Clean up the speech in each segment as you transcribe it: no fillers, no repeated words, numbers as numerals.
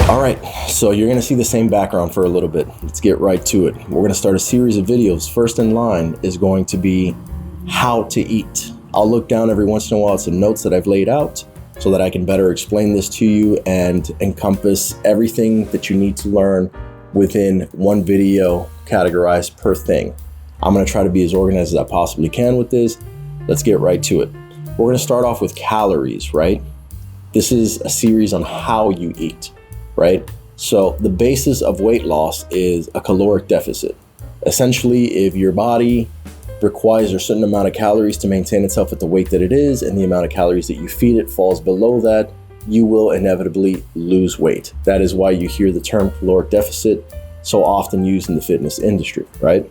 All right, so you're gonna see the same background for a little bit. Let's get right to it. We're gonna start a series of videos. First in line is going to be how to eat. I'll look down every once in a while at some notes that I've laid out so that I can better explain this to you and encompass everything that you need to learn within one video categorized per thing. I'm gonna try to be as organized as I possibly can with this. Let's get right to it. We're gonna start off with calories, right? This is a series on how you eat. Right? So the basis of weight loss is a caloric deficit. Essentially, if your body requires a certain amount of calories to maintain itself at the weight that it is, and the amount of calories that you feed it falls below that, you will inevitably lose weight. That is why you hear the term caloric deficit so often used in the fitness industry, right?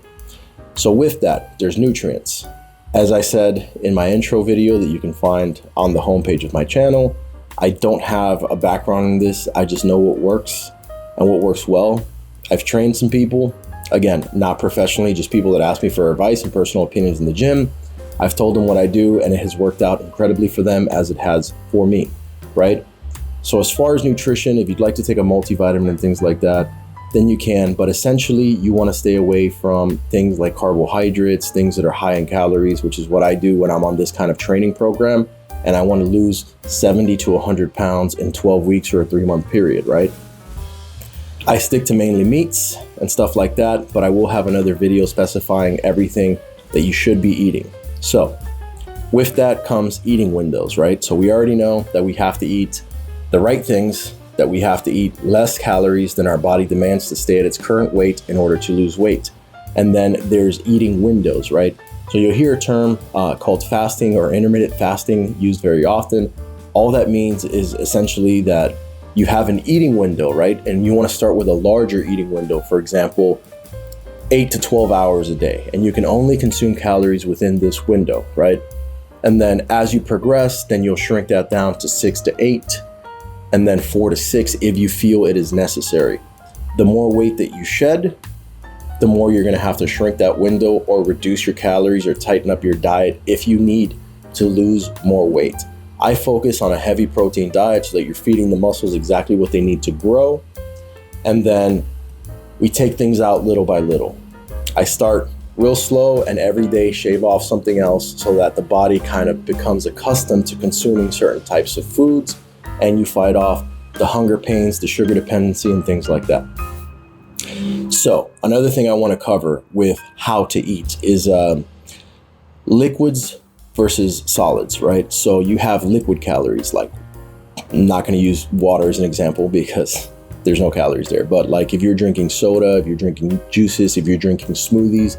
So with that, there's nutrients. As I said in my intro video that you can find on the homepage of my channel, I don't have a background in this. I just know what works and what works well. I've trained some people, again, not professionally, just people that ask me for advice and personal opinions in the gym. I've told them what I do and it has worked out incredibly for them as it has for me, right? So as far as nutrition, if you'd like to take a multivitamin and things like that, then you can, but essentially you want to stay away from things like carbohydrates, things that are high in calories, which is what I do when I'm on this kind of training program. And I want to lose 70 to 100 pounds in 12 weeks or a 3-month period, right? I stick to mainly meats and stuff like that, but I will have another video specifying everything that you should be eating. So with that comes eating windows, right? So we already know that we have to eat the right things, that we have to eat less calories than our body demands to stay at its current weight in order to lose weight. And then there's eating windows, right? So you'll hear a term called fasting or intermittent fasting used very often. All that means is essentially that you have an eating window, right? And you want to start with a larger eating window, for example, 8 to 12 hours a day. And you can only consume calories within this window, right? And then as you progress, then you'll shrink that down to 6 to 8, and then 4 to 6 if you feel it is necessary. The more weight that you shed, the more you're gonna have to shrink that window or reduce your calories or tighten up your diet if you need to lose more weight. I focus on a heavy protein diet so that you're feeding the muscles exactly what they need to grow. And then we take things out little by little. I start real slow and every day shave off something else so that the body kind of becomes accustomed to consuming certain types of foods, and you fight off the hunger pains, the sugar dependency, and things like that. So another thing I want to cover with how to eat is liquids versus solids, right? So you have liquid calories, like I'm not going to use water as an example because there's no calories there. But like if you're drinking soda, if you're drinking juices, if you're drinking smoothies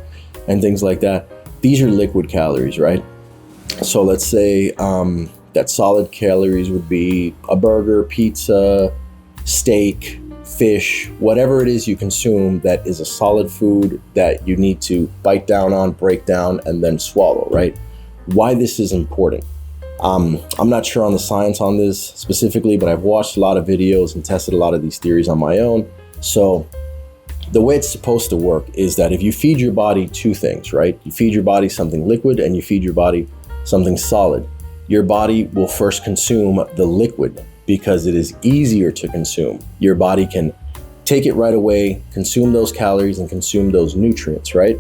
and things like that, these are liquid calories, right? So let's say that solid calories would be a burger, pizza, steak, fish, whatever it is you consume that is a solid food that you need to bite down on, break down, and then swallow, right? Why this is important. I'm not sure on the science on this specifically, but I've watched a lot of videos and tested a lot of these theories on my own. So the way it's supposed to work is that if you feed your body two things, right? You feed your body something liquid and you feed your body something solid. Your body will first consume the liquid because it is easier to consume. Your body can take it right away, consume those calories and consume those nutrients, right?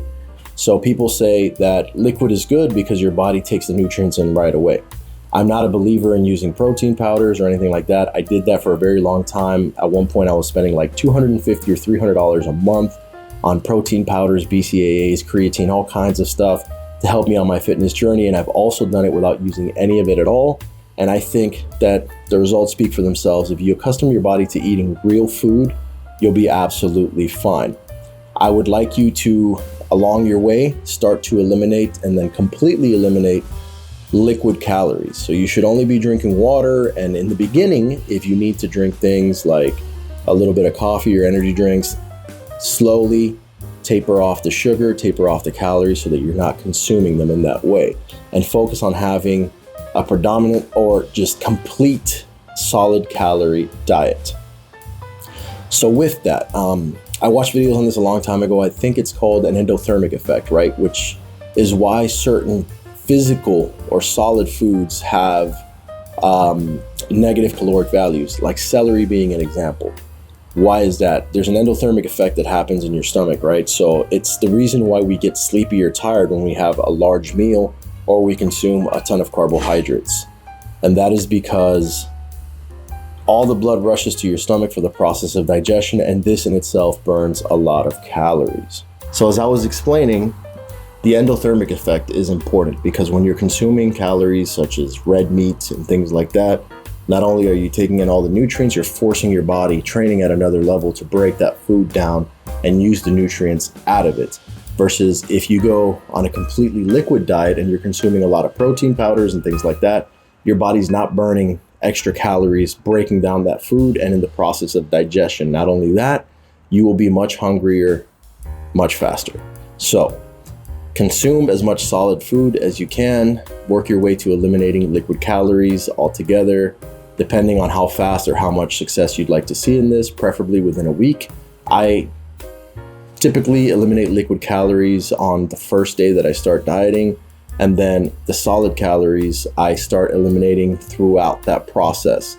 So people say that liquid is good because your body takes the nutrients in right away. I'm not a believer in using protein powders or anything like that. I did that for a very long time. At one point I was spending like $250 or $300 a month on protein powders, BCAAs, creatine, all kinds of stuff to help me on my fitness journey. And I've also done it without using any of it at all. And I think that the results speak for themselves. If you accustom your body to eating real food, you'll be absolutely fine. I would like you to, along your way, start to eliminate and then completely eliminate liquid calories. So you should only be drinking water. And in the beginning, if you need to drink things like a little bit of coffee or energy drinks, slowly taper off the sugar, taper off the calories so that you're not consuming them in that way. And focus on having a predominant or just complete solid calorie diet. So with that, I watched videos on this a long time ago. I think it's called an endothermic effect, right? Which is why certain physical or solid foods have negative caloric values, like celery being an example. Why is that? There's an endothermic effect that happens in your stomach, right? So it's the reason why we get sleepy or tired when we have a large meal or we consume a ton of carbohydrates. And that is because all the blood rushes to your stomach for the process of digestion, and this in itself burns a lot of calories. So as I was explaining, the endothermic effect is important because when you're consuming calories such as red meat and things like that, not only are you taking in all the nutrients, you're forcing your body, training at another level to break that food down and use the nutrients out of it. Versus if you go on a completely liquid diet and you're consuming a lot of protein powders and things like that, your body's not burning extra calories, breaking down that food, and in the process of digestion. Not only that, you will be much hungrier, much faster. So consume as much solid food as you can, work your way to eliminating liquid calories altogether, depending on how fast or how much success you'd like to see in this, preferably within a week. I typically eliminate liquid calories on the first day that I start dieting, and then the solid calories I start eliminating throughout that process.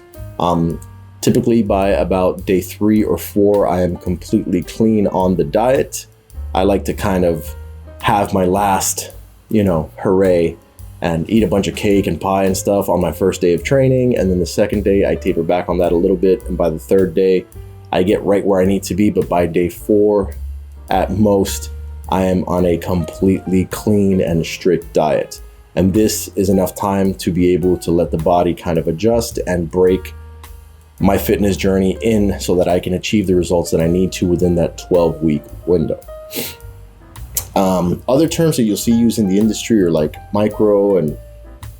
Typically by about day 3 or 4, I am completely clean on the diet. I like to kind of have my last, hooray and eat a bunch of cake and pie and stuff on my first day of training. And then the second day I taper back on that a little bit. And by the third day, I get right where I need to be. But by day 4 at most, I am on a completely clean and strict diet. And this is enough time to be able to let the body kind of adjust and break my fitness journey in so that I can achieve the results that I need to within that 12-week window. Other terms that you'll see used in the industry are like micro and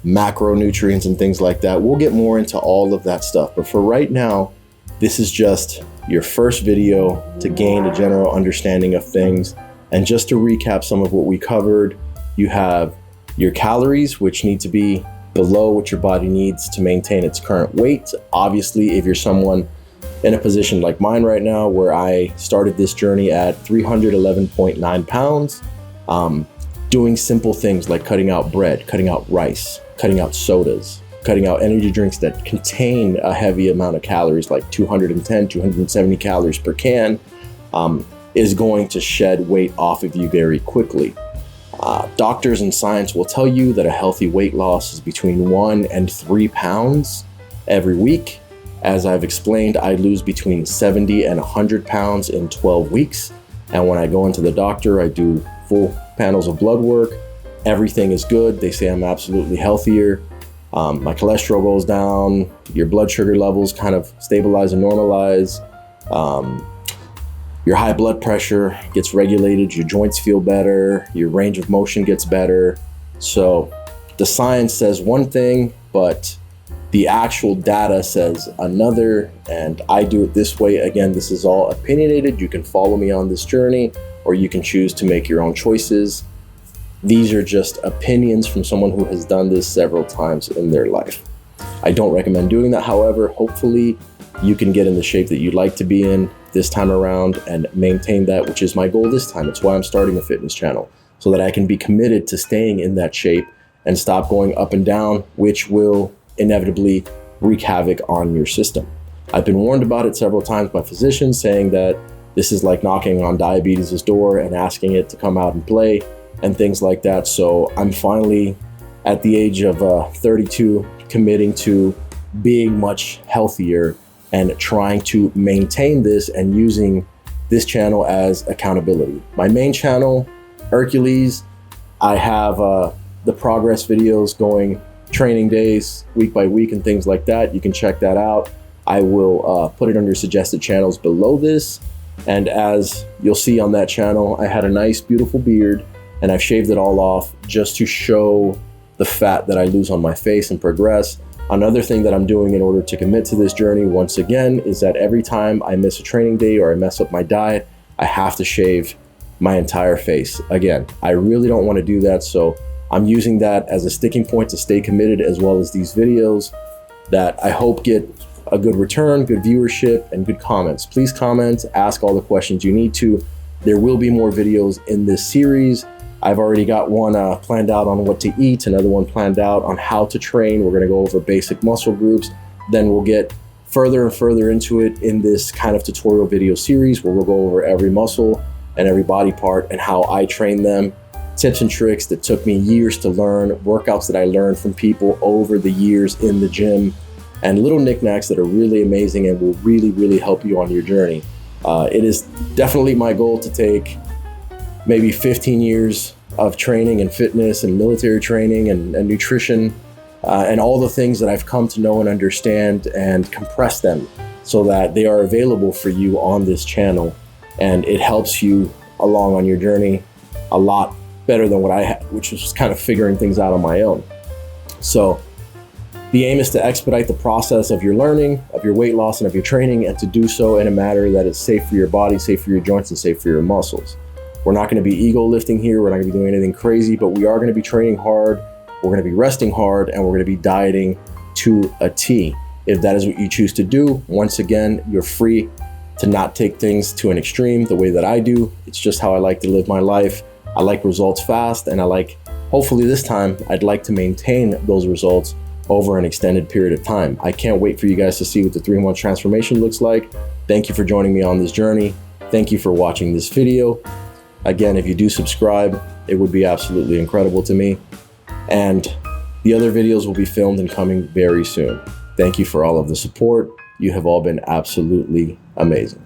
macronutrients and things like that. We'll get more into all of that stuff. But for right now, this is just your first video to gain a general understanding of things. And just to recap some of what we covered, you have your calories, which need to be below what your body needs to maintain its current weight. Obviously, if you're someone in a position like mine right now, where I started this journey at 311.9 pounds, doing simple things like cutting out bread, cutting out rice, cutting out sodas, cutting out energy drinks that contain a heavy amount of calories, like 210, 270 calories per can, is going to shed weight off of you very quickly. Doctors and science will tell you that a healthy weight loss is between 1 and 3 pounds every week. As I've explained, I lose between 70 and 100 pounds in 12 weeks. And when I go into the doctor, I do full panels of blood work. Everything is good. They say I'm absolutely healthier. My cholesterol goes down. Your blood sugar levels kind of stabilize and normalize. Your high blood pressure gets regulated. Your joints feel better. Your range of motion gets better. So the science says one thing, but the actual data says another, and I do it this way. Again, this is all opinionated. You can follow me on this journey, or you can choose to make your own choices. These are just opinions from someone who has done this several times in their life. I don't recommend doing that. However, hopefully you can get in the shape that you'd like to be in this time around and maintain that, which is my goal this time. It's why I'm starting a fitness channel, so that I can be committed to staying in that shape and stop going up and down, which will inevitably wreak havoc on your system. I've been warned about it several times by physicians, saying that this is like knocking on diabetes' door and asking it to come out and play and things like that. So I'm finally at the age of 32 committing to being much healthier and trying to maintain this and using this channel as accountability. My main channel, Hercules, I have the progress videos going, training days, week by week and things like that. You can check that out. I will put it under suggested channels below this. And as you'll see on that channel, I had a nice, beautiful beard, and I've shaved it all off just to show the fat that I lose on my face and progress. Another thing that I'm doing in order to commit to this journey, once again, is that every time I miss a training day or I mess up my diet, I have to shave my entire face. Again, I really don't want to do that, so I'm using that as a sticking point to stay committed, as well as these videos that I hope get a good return, good viewership, and good comments. Please comment, ask all the questions you need to. There will be more videos in this series. I've already got one planned out on what to eat, another one planned out on how to train. We're gonna go over basic muscle groups. Then we'll get further and further into it in this kind of tutorial video series where we'll go over every muscle and every body part and how I train them, tips and tricks that took me years to learn, workouts that I learned from people over the years in the gym, and little knickknacks that are really amazing and will really, really help you on your journey. It is definitely my goal to take maybe 15 years of training and fitness and military training and nutrition and all the things that I've come to know and understand and compress them so that they are available for you on this channel, and it helps you along on your journey a lot better than what I had, which was just kind of figuring things out on my own. So the aim is to expedite the process of your learning, of your weight loss, and of your training, and to do so in a manner that is safe for your body, safe for your joints, and safe for your muscles. We're not going to be ego lifting here. We're not going to be doing anything crazy, but we are going to be training hard. We're going to be resting hard, and we're going to be dieting to a T. If that is what you choose to do, once again, you're free to not take things to an extreme the way that I do. It's just how I like to live my life. I like results fast, and hopefully this time, I'd like to maintain those results over an extended period of time. I can't wait for you guys to see what the 3-month transformation looks like. Thank you for joining me on this journey. Thank you for watching this video. Again, if you do subscribe, it would be absolutely incredible to me. And the other videos will be filmed and coming very soon. Thank you for all of the support. You have all been absolutely amazing.